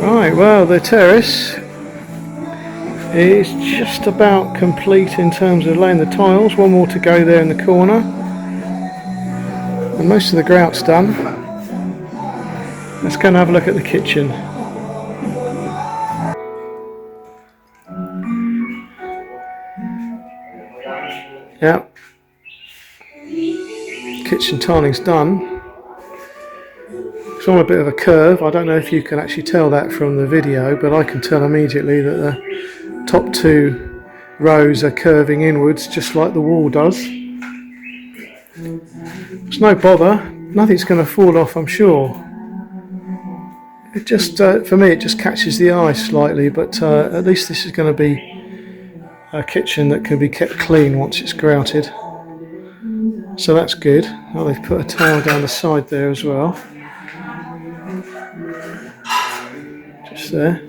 Right, well, the terrace is just about complete in terms of laying the tiles. One more to go there in the corner, and most of the grout's done. Let's go and have a look at the kitchen. Yeah, kitchen tiling's done. It's on a bit of a curve. I don't know if you can actually tell that from the video, but I can tell immediately that the top two rows are curving inwards just like the wall does. It's no bother, nothing's going to fall off, I'm sure. It just, for me, it just catches the eye slightly, but at least this is going to be a kitchen that can be kept clean once it's grouted. So that's good. Oh, they've put a tile down the side there as well. Just there.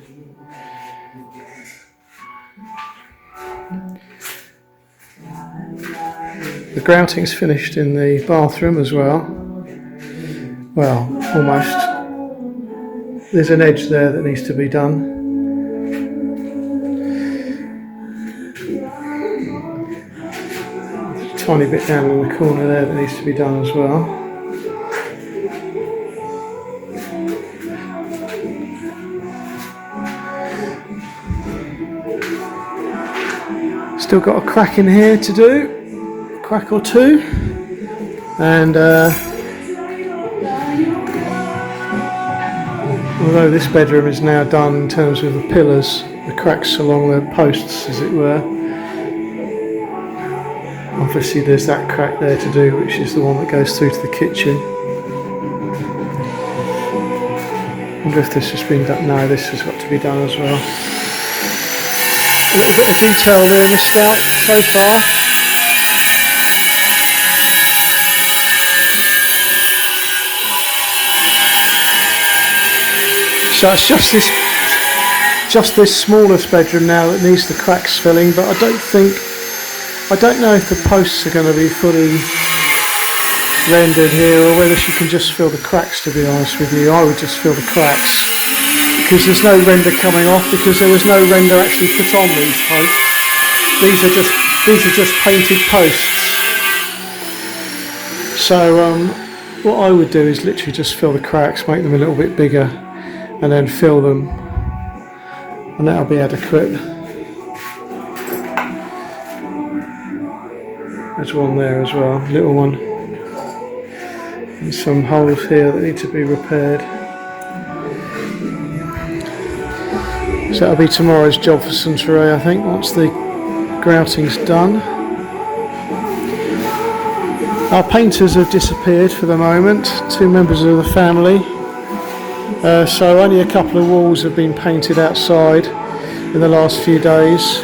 The grouting's finished in the bathroom as well. Well, almost. There's an edge there that needs to be done. There's a tiny bit down in the corner there that needs to be done as well. Still got a crack in here to do, a crack or two, and although this bedroom is now done in terms of the pillars, the cracks along the posts as it were, obviously there's that crack there to do, which is the one that goes through to the kitchen. I wonder if this has been done. No, this has got to be done as well. A little bit of detail there missed out so far. So it's just this smallest bedroom now that needs the cracks filling, but I don't know if the posts are going to be fully rendered here or whether she can just fill the cracks, to be honest with you. I would just fill the cracks, because there's no render coming off, because there was no render actually put on these posts. These are just painted posts. So what I would do is literally just fill the cracks, make them a little bit bigger, and then fill them, and that'll be adequate. There's one there as well, little one, and some holes here that need to be repaired. So that'll be tomorrow's job for Suntory, I think, once the grouting's done. Our painters have disappeared for the moment, two members of the family. So only a couple of walls have been painted outside in the last few days.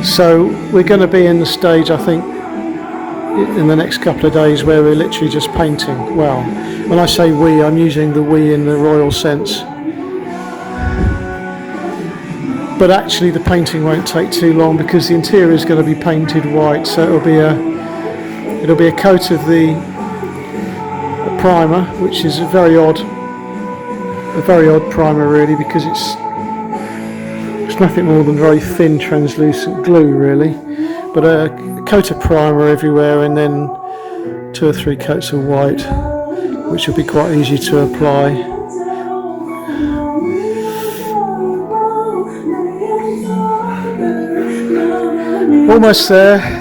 So we're going to be in the stage, I think, in the next couple of days where we're literally just painting. Well, when I say we, I'm using the we in the royal sense. But actually the painting won't take too long, because the interior is going to be painted white, so it'll be a coat of the primer, which is a very odd primer really, because it's nothing more than very thin translucent glue really, but a coat of primer everywhere, and then 2 or 3 coats of white, which will be quite easy to apply. Almost there.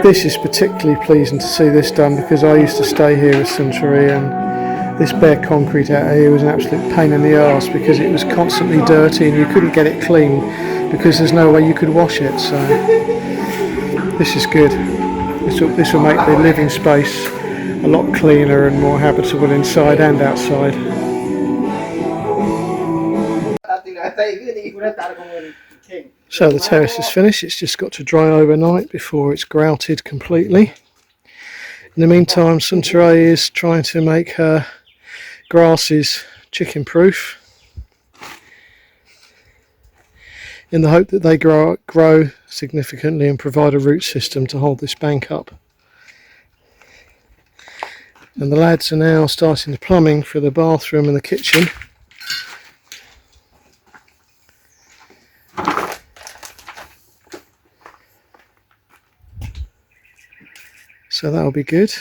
This is particularly pleasing to see this done, because I used to stay here with Suntory, and this bare concrete out here was an absolute pain in the arse, because it was constantly dirty and you couldn't get it clean because there's no way you could wash it. So this is good. This will make the living space a lot cleaner and more habitable inside and outside. So the terrace is finished. It's just got to dry overnight before it's grouted completely. In the meantime, Suntory is trying to make her grasses chicken proof. in the hope that they grow significantly and provide a root system to hold this bank up. And the lads are now starting the plumbing for the bathroom and the kitchen. So that'll be good.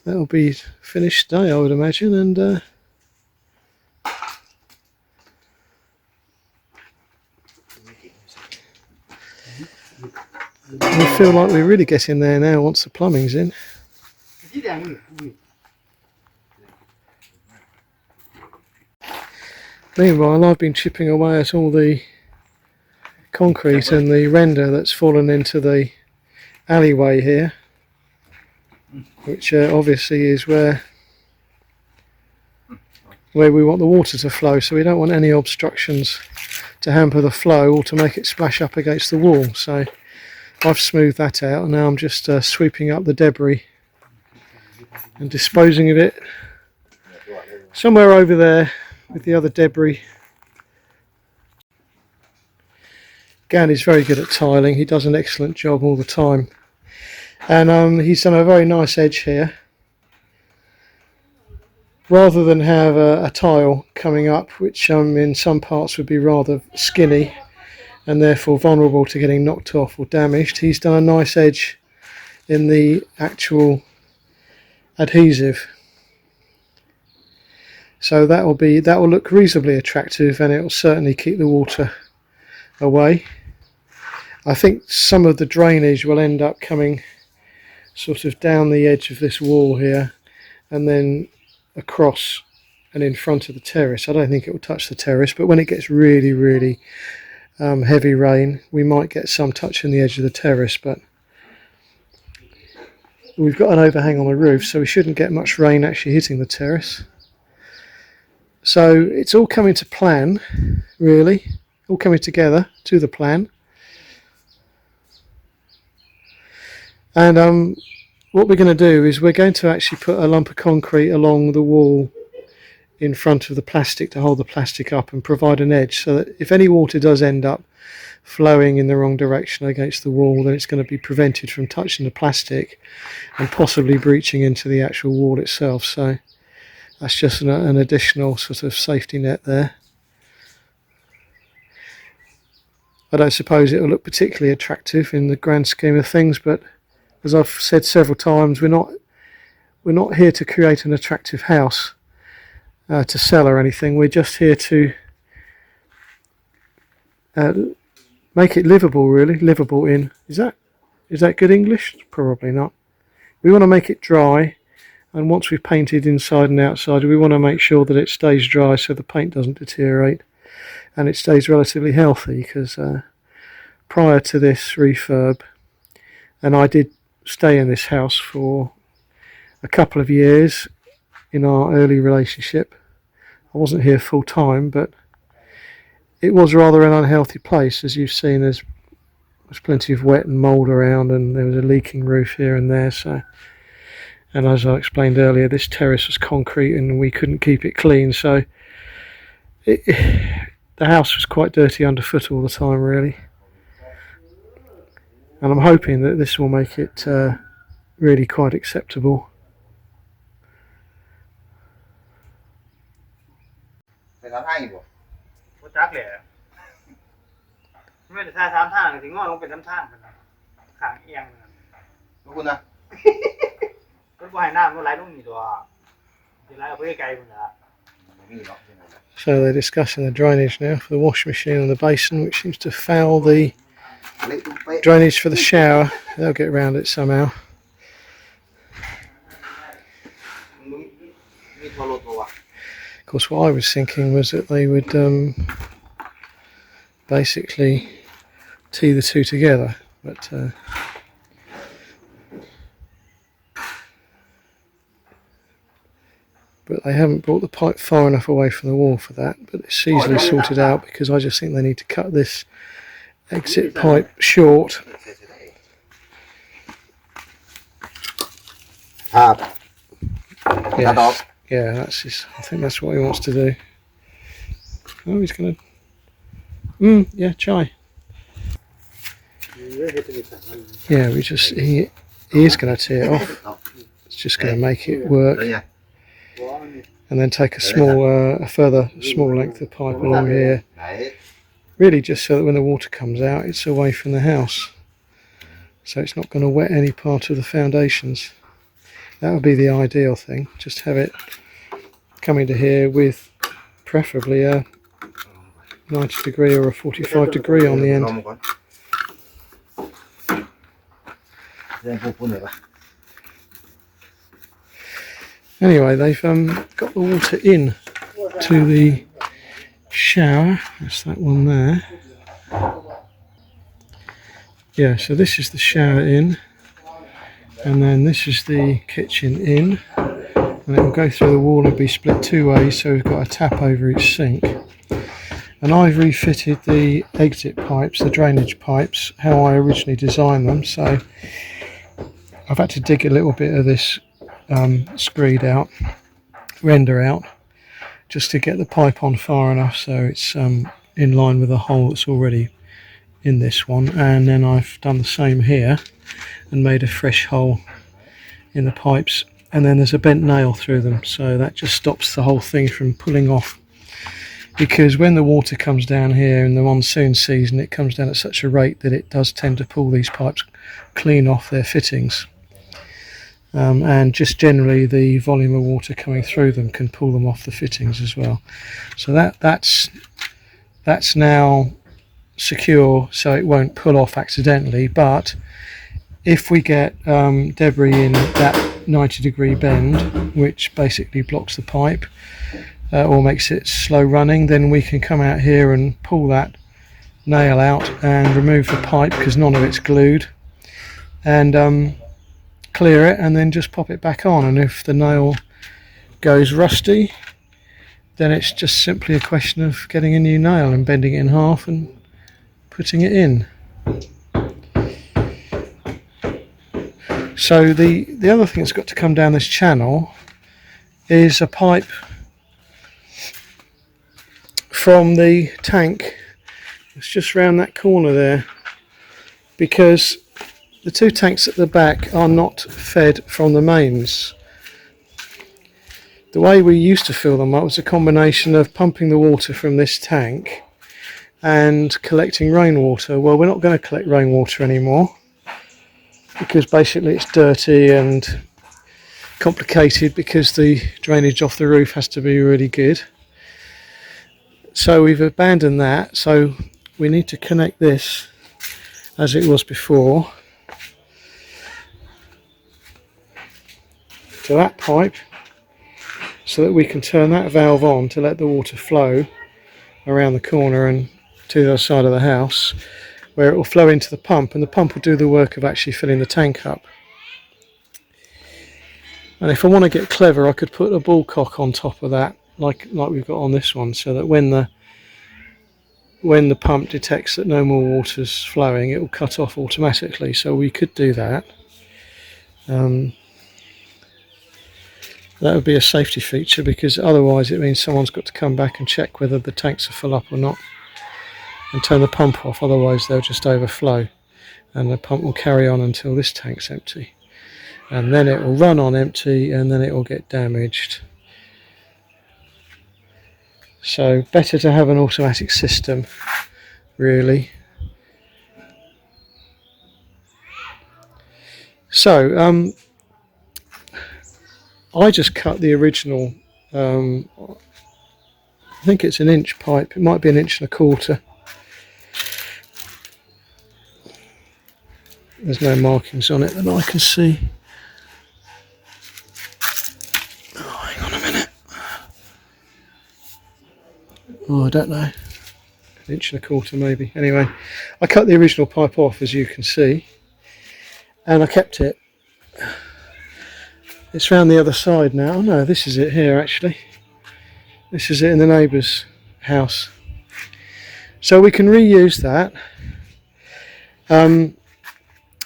That'll be finished today, I would imagine, and we feel like we're really getting there now once the plumbing's in. Meanwhile, I've been chipping away at all the concrete and the render that's fallen into the alleyway here, which obviously is where we want the water to flow, so we don't want any obstructions to hamper the flow or to make it splash up against the wall. So I've smoothed that out, and now I'm just sweeping up the debris and disposing of it somewhere over there with the other debris. Gandhi's very good at tiling. He does an excellent job all the time, and he's done a very nice edge here. Rather than have a tile coming up, which in some parts would be rather skinny and therefore vulnerable to getting knocked off or damaged, he's done a nice edge in the actual adhesive. So that will look reasonably attractive, and it will certainly keep the water away. I think some of the drainage will end up coming sort of down the edge of this wall here and then across and in front of the terrace. I don't think it will touch the terrace, but when it gets really heavy rain, we might get some touch in the edge of the terrace, but we've got an overhang on the roof, so we shouldn't get much rain actually hitting the terrace. So it's all coming to plan, really, all coming together to the plan. And what we're going to do is we're going to actually put a lump of concrete along the wall in front of the plastic to hold the plastic up and provide an edge, so that if any water does end up flowing in the wrong direction against the wall, then it's going to be prevented from touching the plastic and possibly breaching into the actual wall itself. So that's just an additional sort of safety net there. I don't suppose it will look particularly attractive in the grand scheme of things, but as I've said several times, we're not here to create an attractive house to sell or anything. We're just here to make it livable, really. Livable in, is that good English? Probably not. We want to make it dry, and once we've painted inside and outside, we want to make sure that it stays dry so the paint doesn't deteriorate and it stays relatively healthy, because prior to this refurb, and I did stay in this house for a couple of years in our early relationship. I wasn't here full time, but it was rather an unhealthy place. As you've seen, there's plenty of wet and mould around, and there was a leaking roof here and there. So, and as I explained earlier, this terrace was concrete and we couldn't keep it clean, so the house was quite dirty underfoot all the time, really. And I'm hoping that this will make it really quite acceptable. So they're discussing the drainage now for the washing machine and the basin, which seems to foul the drainage for the shower. They'll get around it somehow. Of course, what I was thinking was that they would basically tee the two together, but they haven't brought the pipe far enough away from the wall for that. But it's easily sorted out, because I just think they need to cut this exit pipe short. Yes. Yeah, I think that's what he wants to do. Oh, he's going to Yeah, chai. Yeah, he is going to tear it off. It's just going to make it work, and then take a further small length of pipe along here, really just so that when the water comes out it's away from the house, so it's not going to wet any part of the foundations. That would be the ideal thing, just have it coming to here with preferably a 90 degree or a 45 degree on the end. Anyway, they've got the water in to the shower. That's that one there. Yeah, so this is the shower in, and then this is the kitchen in, and it will go through the wall and be split two ways, so we've got a tap over each sink. And I've refitted the exit pipes, the drainage pipes, how I originally designed them. So I've had to dig a little bit of this screed out, render out, just to get the pipe on far enough so it's in line with the hole that's already in this one. And then I've done the same here and made a fresh hole in the pipes, and then there's a bent nail through them, so that just stops the whole thing from pulling off. Because when the water comes down here in the monsoon season, it comes down at such a rate that it does tend to pull these pipes clean off their fittings. And just generally the volume of water coming through them can pull them off the fittings as well. So that's now secure, so it won't pull off accidentally. But if we get debris in that 90 degree bend, which basically blocks the pipe, or makes it slow running, then we can come out here and pull that nail out and remove the pipe, because none of it's glued, and clear it, and then just pop it back on. And if the nail goes rusty, then it's just simply a question of getting a new nail and bending it in half and putting it in. So the other thing that's got to come down this channel is a pipe from the tank. It's just round that corner there, because the two tanks at the back are not fed from the mains. The way we used to fill them up was a combination of pumping the water from this tank and collecting rainwater. Well, we're not going to collect rainwater anymore, because basically it's dirty and complicated, because the drainage off the roof has to be really good. So we've abandoned that, so we need to connect this as it was before to that pipe, so that we can turn that valve on to let the water flow around the corner and to the other side of the house, where it will flow into the pump, and the pump will do the work of actually filling the tank up. And if I want to get clever, I could put a ball cock on top of that, like we've got on this one, so that when the pump detects that no more water's flowing, it will cut off automatically. So we could do that. That would be a safety feature, because otherwise it means someone's got to come back and check whether the tanks are full up or not, and turn the pump off. Otherwise they'll just overflow, and the pump will carry on until this tank's empty, and then it will run on empty, and then it will get damaged. So better to have an automatic system, really. So I just cut the original, I think it's an inch pipe, it might be an inch and a quarter. There's no markings on it that I can see. Oh, hang on a minute. Oh, I don't know. An inch and a quarter maybe. Anyway, I cut the original pipe off, as you can see, and I kept it. It's round the other side now. Oh, no, this is it here actually. This is it in the neighbour's house. So we can reuse that.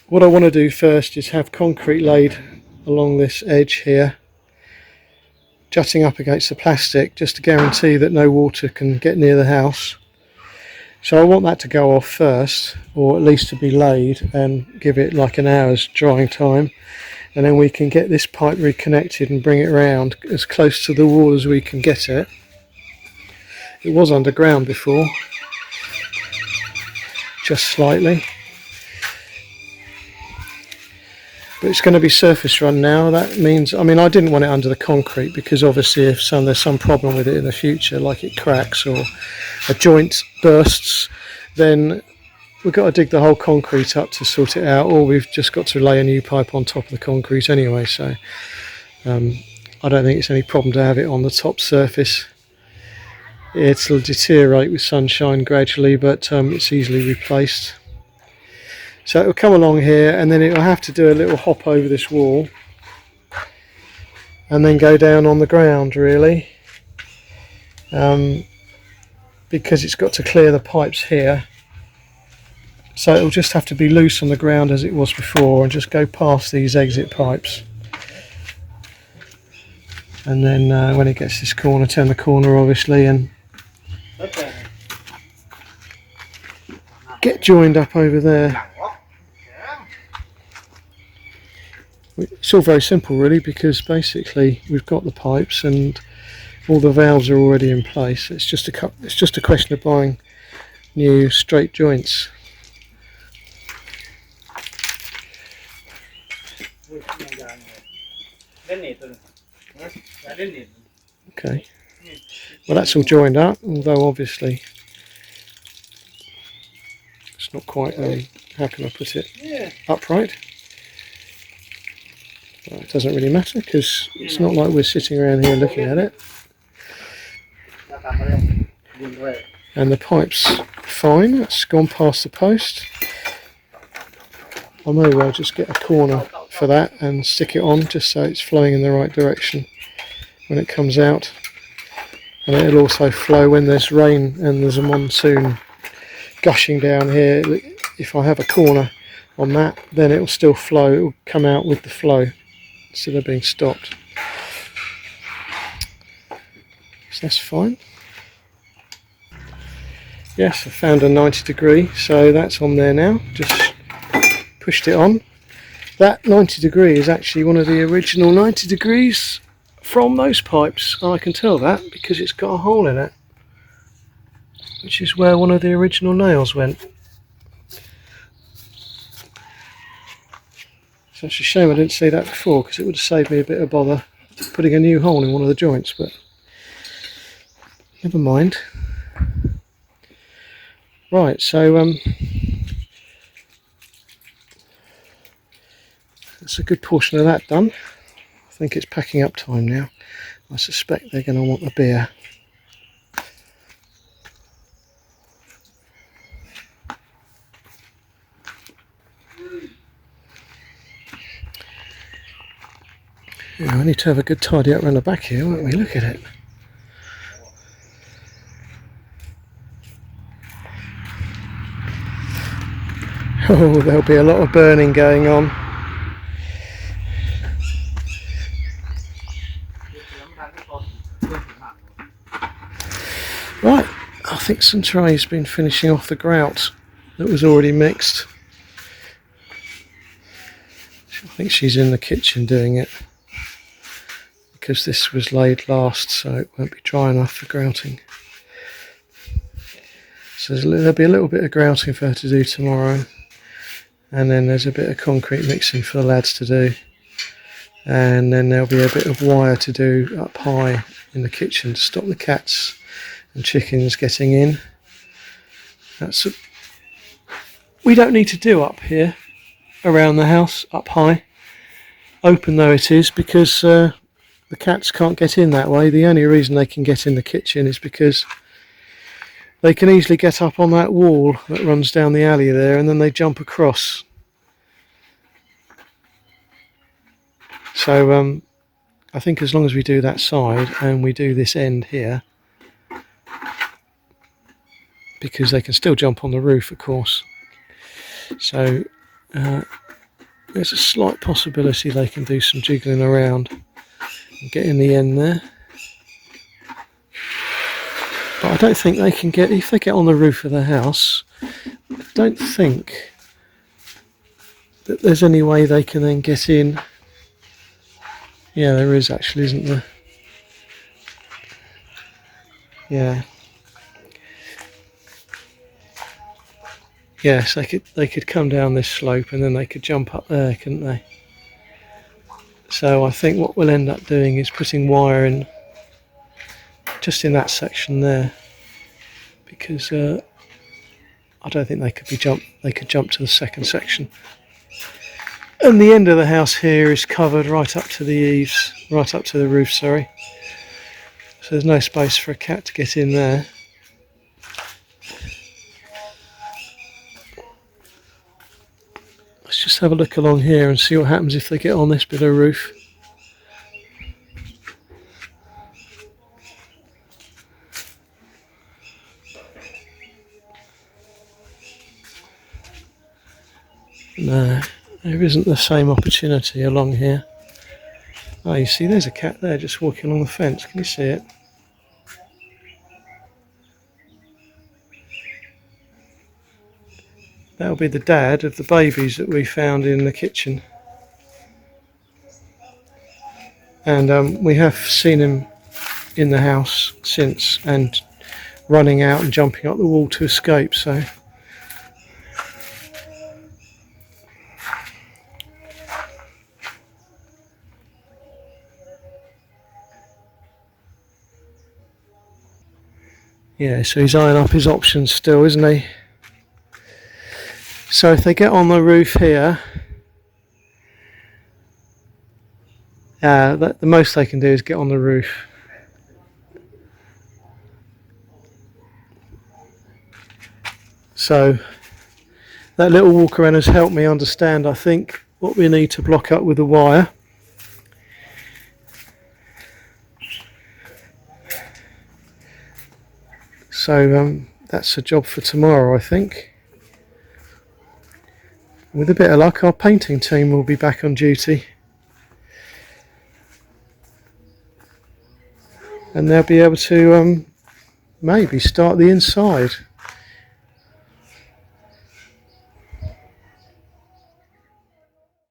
What I want to do first is have concrete laid along this edge here, jutting up against the plastic, just to guarantee that no water can get near the house. So I want that to go off first, or at least to be laid, and give it like an hour's drying time, and then we can get this pipe reconnected and bring it round as close to the wall as we can get it. It was underground before, just slightly, but it's going to be surface run now. That means, I mean, I didn't want it under the concrete because obviously if there's some problem with it in the future, like it cracks or a joint bursts, then we've got to dig the whole concrete up to sort it out, or we've just got to lay a new pipe on top of the concrete anyway. So I don't think it's any problem to have it on the top surface. It'll deteriorate with sunshine gradually, but it's easily replaced. So it'll come along here, and then it'll have to do a little hop over this wall and then go down on the ground, really, because it's got to clear the pipes here. So it'll just have to be loose on the ground as it was before and just go past these exit pipes. And then when it gets this corner, turn the corner obviously and get joined up over there. It's all very simple really, because basically we've got the pipes and all the valves are already in place. It's just a question of buying new straight joints. Okay, well that's all joined up, although obviously it's not quite, how can I put it, upright. Well, it doesn't really matter because it's not like we're sitting around here looking at it. And the pipe's fine, it's gone past the post. I may well just get a corner for that and stick it on just so it's flowing in the right direction when it comes out. And it'll also flow when there's rain and there's a monsoon gushing down here. If I have a corner on that, then it'll still flow, it'll come out with the flow instead of being stopped. So that's fine. Yes, I found a 90 degree, so that's on there now. Just pushed it on. That 90 degree is actually one of the original 90 degrees from those pipes. I can tell that because it's got a hole in it, which is where one of the original nails went. So it's a shame I didn't see that before, because it would have saved me a bit of bother putting a new hole in one of the joints, but never mind. Right, so that's a good portion of that done. I think it's packing up time now. I suspect they're going to want a beer. Yeah, we need to have a good tidy up around the back here, won't we? Look at it. Oh, there'll be a lot of burning going on. Right, I think Centray's been finishing off the grout that was already mixed. I think she's in the kitchen doing it, because this was laid last, so it won't be dry enough for grouting. So there'll be a little bit of grouting for her to do tomorrow, and then there's a bit of concrete mixing for the lads to do, and then there'll be a bit of wire to do up high in the kitchen to stop the cats and chickens getting in. We don't need to do up here around the house, up high, open though it is, because the cats can't get in that way. The only reason they can get in the kitchen is because they can easily get up on that wall that runs down the alley there, and then they jump across. So I think as long as we do that side and we do this end here, because they can still jump on the roof of course, so there's a slight possibility they can do some jiggling around and get in the end there. But I don't think they can get, if they get on the roof of the house, I don't think that there's any way they can then get in. Yeah, there is actually, isn't there? Yeah. Yes, they could come down this slope and then they could jump up there, couldn't they? So I think what we'll end up doing is putting wire in just in that section there, because I don't think they could jump to the second section. And the end of the house here is covered right up to the eaves, right up to the roof, sorry. So there's no space for a cat to get in there. Let's just have a look along here and see what happens if they get on this bit of roof. No, there isn't the same opportunity along here. Oh, you see there's a cat there just walking along the fence. Can you see it? That'll be the dad of the babies that we found in the kitchen. And we have seen him in the house since and running out and jumping up the wall to escape, so... Yeah, so he's eyeing up his options still, isn't he? So if they get on the roof here, the most they can do is get on the roof. So that little walk around has helped me understand, I think, what we need to block up with the wire. So that's a job for tomorrow, I think. With a bit of luck, our painting team will be back on duty. And they'll be able to maybe start the inside.